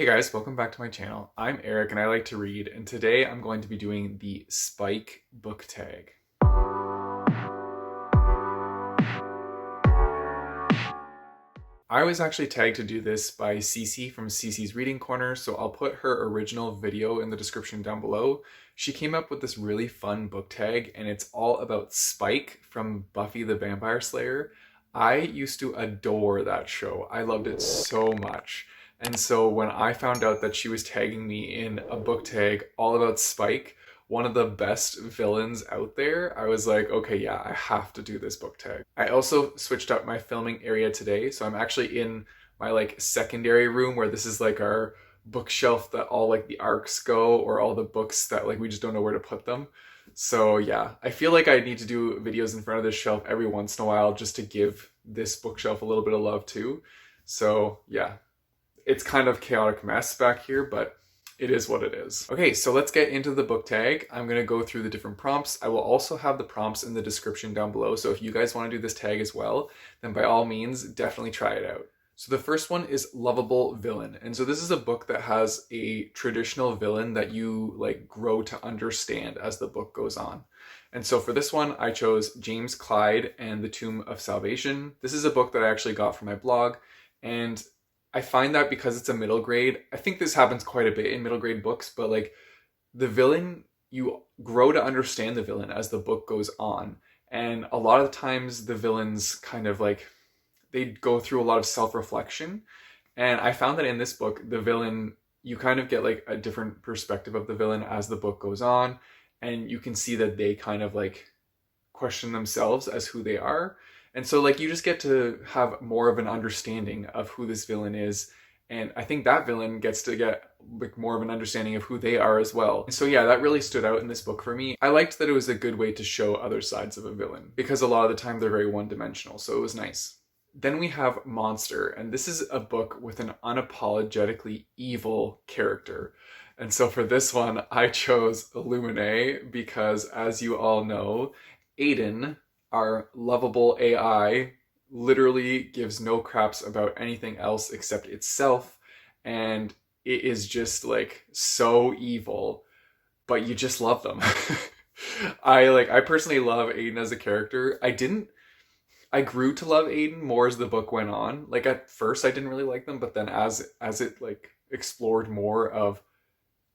Hey guys, welcome back to my channel. I'm Eric and I like to read, and today I'm going to be doing the Spike book tag. I was actually tagged to do this by Cece from Cece's Reading Corner, so I'll put her original video in the description down below. She came up with this really fun book tag, and it's all about Spike from Buffy the Vampire Slayer. I used to adore that show. I loved it so much. And so when I found out that she was tagging me in a book tag all about Spike, one of the best villains out there, I was like, okay, yeah, I have to do this book tag. I also switched up my filming area today, so I'm actually in my secondary room where this is like our bookshelf that all the arcs go, or all the books that we just don't know where to put them. So yeah, I feel like I need to do videos in front of this shelf every once in a while just to give this bookshelf a little bit of love too. So yeah, it's kind of chaotic mess back here, but it is what it is. Okay, so let's get into the book tag. I'm gonna go through the different prompts. I will also have the prompts in the description down below, so if you guys wanna do this tag as well, then by all means, definitely try it out. So the first one is Lovable Villain. And so this is a book that has a traditional villain that you grow to understand as the book goes on. And so for this one, I chose James Clyde and the Tomb of Salvation. This is a book that I actually got from my blog, and I find that because it's a middle grade, I think this happens quite a bit in middle grade books, but the villain, you grow to understand the villain as the book goes on. And a lot of times the villains kind of they go through a lot of self-reflection. And I found that in this book, the villain, you kind of get a different perspective of the villain as the book goes on. And you can see that they kind of question themselves as who they are. And so you just get to have more of an understanding of who this villain is. And I think that villain gets to get more of an understanding of who they are as well. And so yeah, that really stood out in this book for me. I liked that it was a good way to show other sides of a villain, because a lot of the time they're very one-dimensional, so it was nice. Then we have Monster, and this is a book with an unapologetically evil character. And so for this one, I chose Illuminae because, as you all know, Aiden, our lovable AI, literally gives no craps about anything else except itself, and it is just so evil, but you just love them. I personally love Aiden as a character. I grew to love Aiden more as the book went on. At first I didn't really like them, but then as it explored more of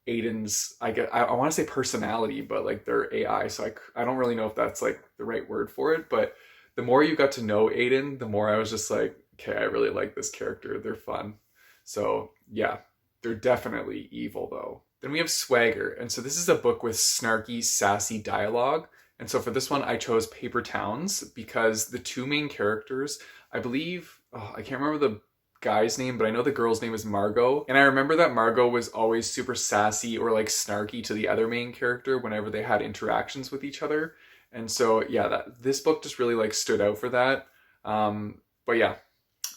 Aiden's, I want to say personality, but their AI, so I don't really know if that's the right word for it, but the more you got to know Aiden, the more I was just okay, I really like this character, they're fun. So yeah, they're definitely evil though. Then we have Swagger, and so this is a book with snarky, sassy dialogue. And so for this one, I chose Paper Towns because the two main characters, I believe, I can't remember the guy's name, but I know the girl's name is Margot. And I remember that Margot was always super sassy or snarky to the other main character whenever they had interactions with each other. And so yeah, this book just really stood out for that. But yeah,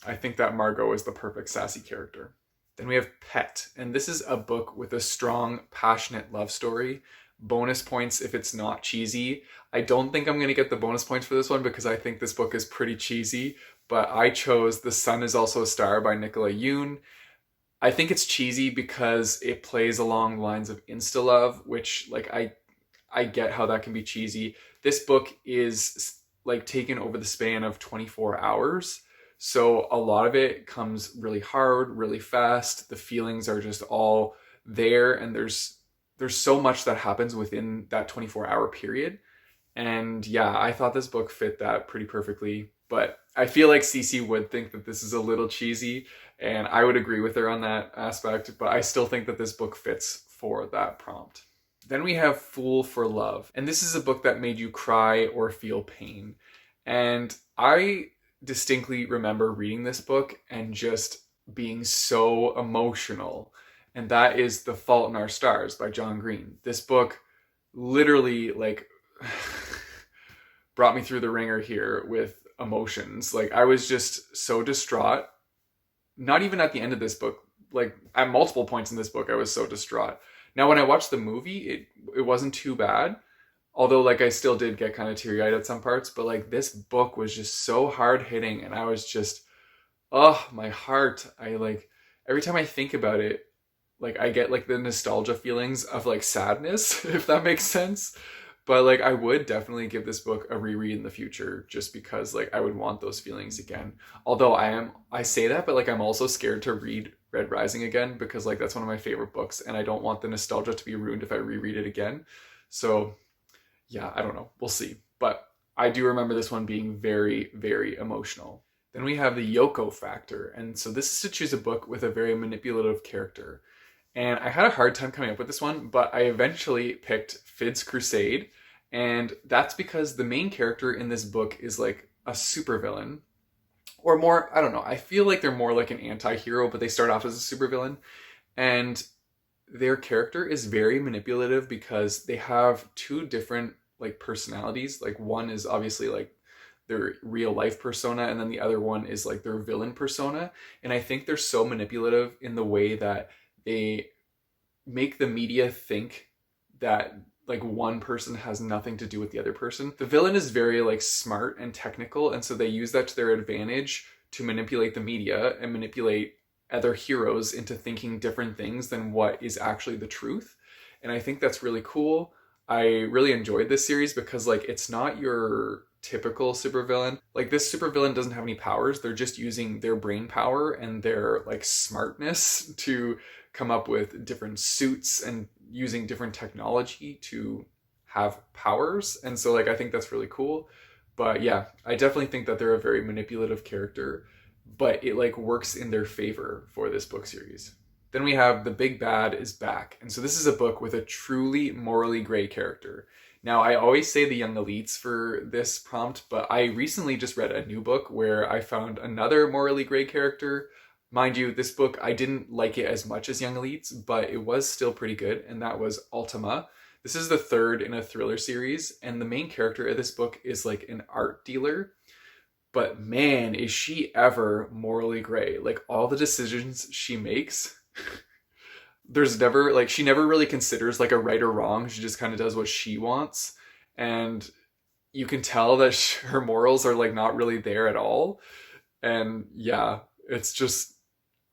I think that Margot is the perfect sassy character. Then we have Pet, and this is a book with a strong, passionate love story. Bonus points if it's not cheesy. I don't think I'm going to get the bonus points for this one because I think this book is pretty cheesy, but I chose The Sun Is Also a Star by Nicola Yoon. I think it's cheesy because it plays along the lines of insta-love, which I get how that can be cheesy. This book is taken over the span of 24 hours. So a lot of it comes really hard, really fast. The feelings are just all there, and there's so much that happens within that 24-hour period. And yeah, I thought this book fit that pretty perfectly, but I feel like Cece would think that this is a little cheesy, and I would agree with her on that aspect, but I still think that this book fits for that prompt. Then we have Fool for Love, and this is a book that made you cry or feel pain. And I distinctly remember reading this book and just being so emotional. And that is The Fault in Our Stars by John Green. This book literally brought me through the ringer here with emotions. I was just so distraught. Not even at the end of this book, at multiple points in this book, I was so distraught. Now, when I watched the movie, it wasn't too bad. Although I still did get kind of teary-eyed at some parts, but this book was just so hard-hitting, and I was just, oh, my heart. Every time I think about it, like I get like the nostalgia feelings of like sadness, if that makes sense. But like I would definitely give this book a reread in the future just because like I would want those feelings again. Although I say that, but like I'm also scared to read Red Rising again because like that's one of my favorite books and I don't want the nostalgia to be ruined if I reread it again. So yeah, I don't know. We'll see. But I do remember this one being very, very emotional. Then we have the Yoko Factor. And so this is to choose a book with a very manipulative character. And I had a hard time coming up with this one, but I eventually picked Fid's Crusade. And that's because the main character in this book is like a supervillain. Or more, I don't know. I feel like they're more like an anti-hero, but they start off as a supervillain. And their character is very manipulative because they have two different like personalities. Like one is obviously like their real life persona, and then the other one is like their villain persona. And I think they're so manipulative in the way that they make the media think that like one person has nothing to do with the other person. The villain is very like smart and technical, and so they use that to their advantage to manipulate the media and manipulate other heroes into thinking different things than what is actually the truth. And I think that's really cool. I really enjoyed this series because like it's not your typical supervillain. Like this supervillain doesn't have any powers. They're just using their brain power and their like smartness to come up with different suits and using different technology to have powers. And so like I think that's really cool. But yeah, I definitely think that they're a very manipulative character, but it like works in their favor for this book series. Then we have The Big Bad is Back. And so this is a book with a truly morally gray character. Now, I always say the young elites for this prompt, but I recently just read a new book where I found another morally gray character. Mind you, this book, I didn't like it as much as Young Elites, but it was still pretty good, and that was Ultima. This is the third in a thriller series, and the main character of this book is like an art dealer. But man, is she ever morally gray. Like all the decisions she makes, there's never like she never really considers like a right or wrong. She just kind of does what she wants, and you can tell that her morals are like not really there at all. And yeah, it's just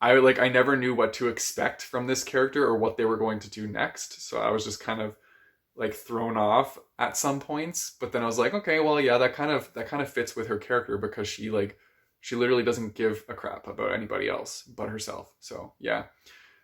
I never knew what to expect from this character or what they were going to do next. So I was just kind of like thrown off at some points, but then I was like, okay, well, yeah, that kind of fits with her character because she literally doesn't give a crap about anybody else but herself. So yeah.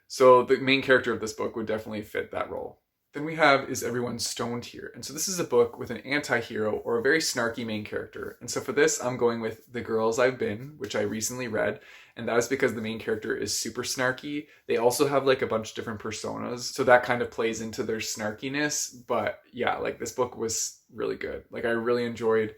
So the main character of this book would definitely fit that role. Then we have Is Everyone Stoned Here? And so this is a book with an anti-hero or a very snarky main character. And so for this, I'm going with The Girls I've Been, which I recently read. And that is because the main character is super snarky. They also have like a bunch of different personas. So that kind of plays into their snarkiness. But yeah, like this book was really good. Like I really enjoyed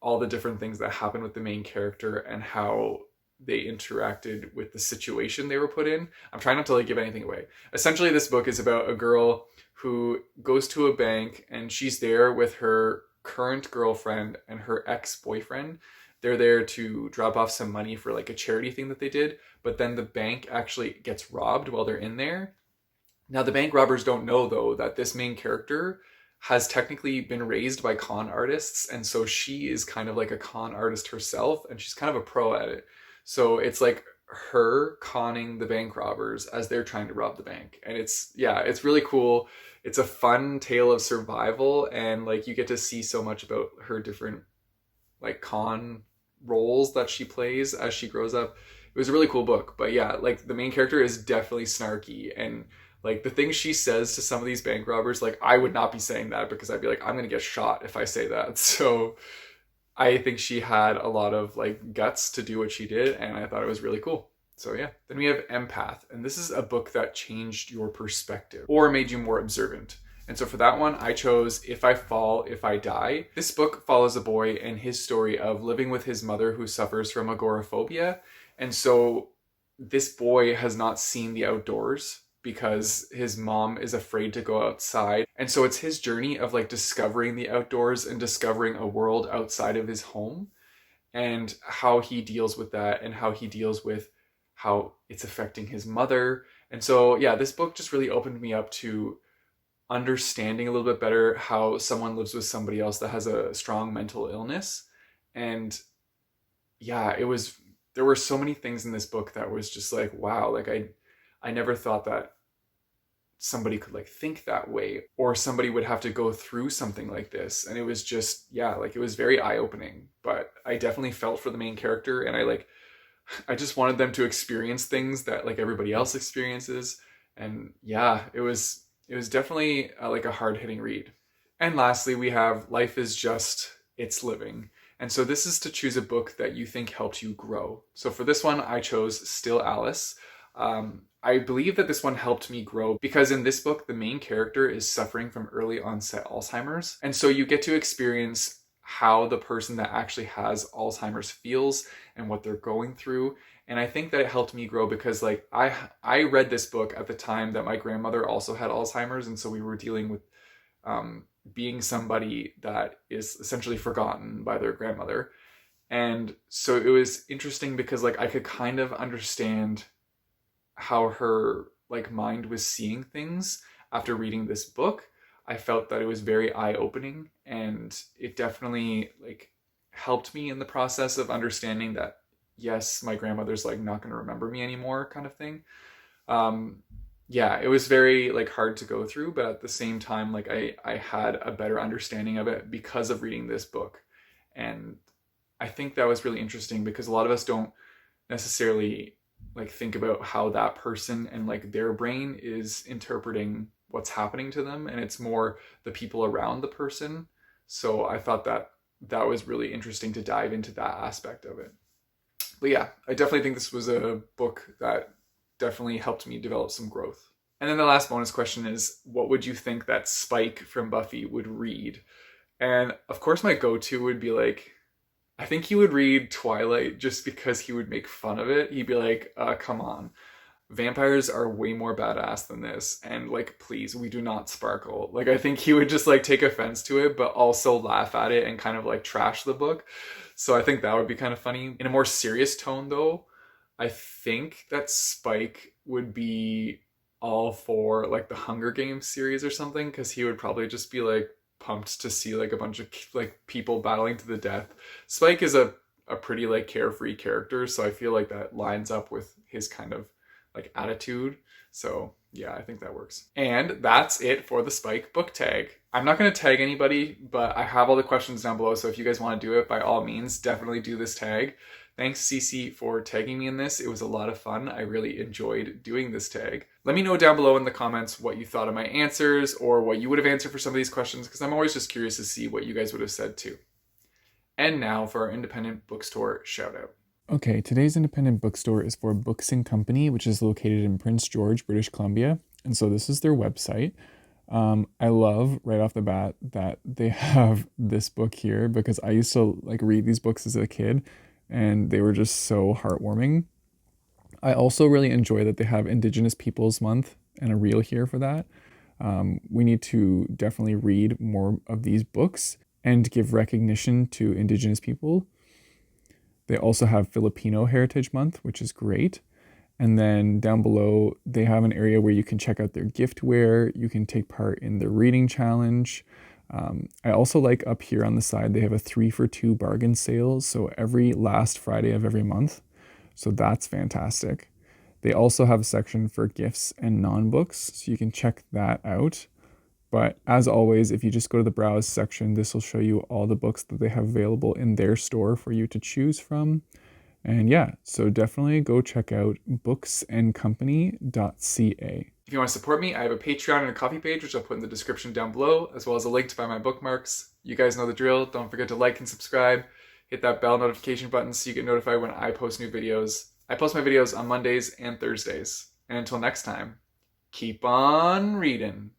all the different things that happened with the main character and how they interacted with the situation they were put in. I'm trying not to like give anything away. Essentially, this book is about a girl who goes to a bank and she's there with her current girlfriend and her ex-boyfriend. They're there to drop off some money for like a charity thing that they did, but then the bank actually gets robbed while they're in there. Now, the bank robbers don't know though that this main character has technically been raised by con artists, and so she is kind of like a con artist herself, and she's kind of a pro at it. So it's like her conning the bank robbers as they're trying to rob the bank. And it's really cool. It's a fun tale of survival, and like you get to see so much about her different like con roles that she plays as she grows up. It was a really cool book. But yeah, like the main character is definitely snarky, and like the things she says to some of these bank robbers, like I would not be saying that because I'd be like, I'm gonna get shot if I say that. So I think she had a lot of like guts to do what she did, and I thought it was really cool. So yeah. Then we have Empath, and this is a book that changed your perspective or made you more observant. And so for that one, I chose If I Fall, If I Die. This book follows a boy and his story of living with his mother who suffers from agoraphobia. And so this boy has not seen the outdoors because his mom is afraid to go outside. And so it's his journey of like discovering the outdoors and discovering a world outside of his home, and how he deals with that and how he deals with how it's affecting his mother. And so, yeah, this book just really opened me up to understanding a little bit better how someone lives with somebody else that has a strong mental illness. And yeah, there were so many things in this book that was just like, wow, like I never thought that somebody could like think that way, or somebody would have to go through something like this. And it was just, yeah, like it was very eye-opening. But I definitely felt for the main character, and I just wanted them to experience things that like everybody else experiences. And yeah, it was definitely like a hard-hitting read. And lastly, we have Life is Just It's Living. And so this is to choose a book that you think helped you grow. So for this one, I chose Still Alice. I believe that this one helped me grow because in this book, the main character is suffering from early onset Alzheimer's. And so you get to experience how the person that actually has Alzheimer's feels and what they're going through. And I think that it helped me grow because like I read this book at the time that my grandmother also had Alzheimer's. And so we were dealing with being somebody that is essentially forgotten by their grandmother. And so it was interesting because like I could kind of understand how her like mind was seeing things after reading this book. I felt that it was very eye-opening, and it definitely like helped me in the process of understanding that yes, my grandmother's like not going to remember me anymore kind of thing. Yeah, it was very like hard to go through, but at the same time like I had a better understanding of it because of reading this book. And I think that was really interesting because a lot of us don't necessarily like think about how that person and like their brain is interpreting what's happening to them, and it's more the people around the person. So I thought that that was really interesting to dive into that aspect of it. But yeah, I definitely think this was a book that definitely helped me develop some growth. And then the last bonus question is, what would you think that Spike from Buffy would read? And of course my go-to would be like, I think he would read Twilight just because he would make fun of it. He'd be like, come on. Vampires are way more badass than this. And like, please, we do not sparkle. Like, I think he would just like take offense to it, but also laugh at it and kind of like trash the book. So I think that would be kind of funny. In a more serious tone though, I think that Spike would be all for like the Hunger Games series or something, because he would probably just be like, pumped to see like a bunch of like people battling to the death. Spike is a pretty like carefree character, so I feel like that lines up with his kind of like attitude. So yeah, I think that works. And that's it for the Spike book tag. I'm not going to tag anybody, but I have all the questions down below, so if you guys want to do it, by all means, definitely do this tag. Thanks, Cece, for tagging me in this. It was a lot of fun. I really enjoyed doing this tag. Let me know down below in the comments what you thought of my answers or what you would have answered for some of these questions, because I'm always just curious to see what you guys would have said too. And now for our independent bookstore shout out. Okay, today's independent bookstore is for Books and Company, which is located in Prince George, British Columbia. And so this is their website. I love right off the bat that they have this book here because I used to like read these books as a kid and they were just so heartwarming. I also really enjoy that they have Indigenous Peoples Month and a reel here for that. We need to definitely read more of these books and give recognition to Indigenous people. They also have Filipino Heritage Month, which is great. And then down below, they have an area where you can check out their giftware. You can take part in the reading challenge. I also like up here on the side, they have a 3-for-2 bargain sale. So every last Friday of every month. So that's fantastic. They also have a section for gifts and non-books, so you can check that out. But as always, if you just go to the browse section, this will show you all the books that they have available in their store for you to choose from. And yeah, so definitely go check out booksandcompany.ca. If you want to support me, I have a Patreon and a Coffee page, which I'll put in the description down below, as well as a link to buy my bookmarks. You guys know the drill. Don't forget to like and subscribe. Hit that bell notification button so you get notified when I post new videos. I post my videos on Mondays and Thursdays. And until next time, keep on reading.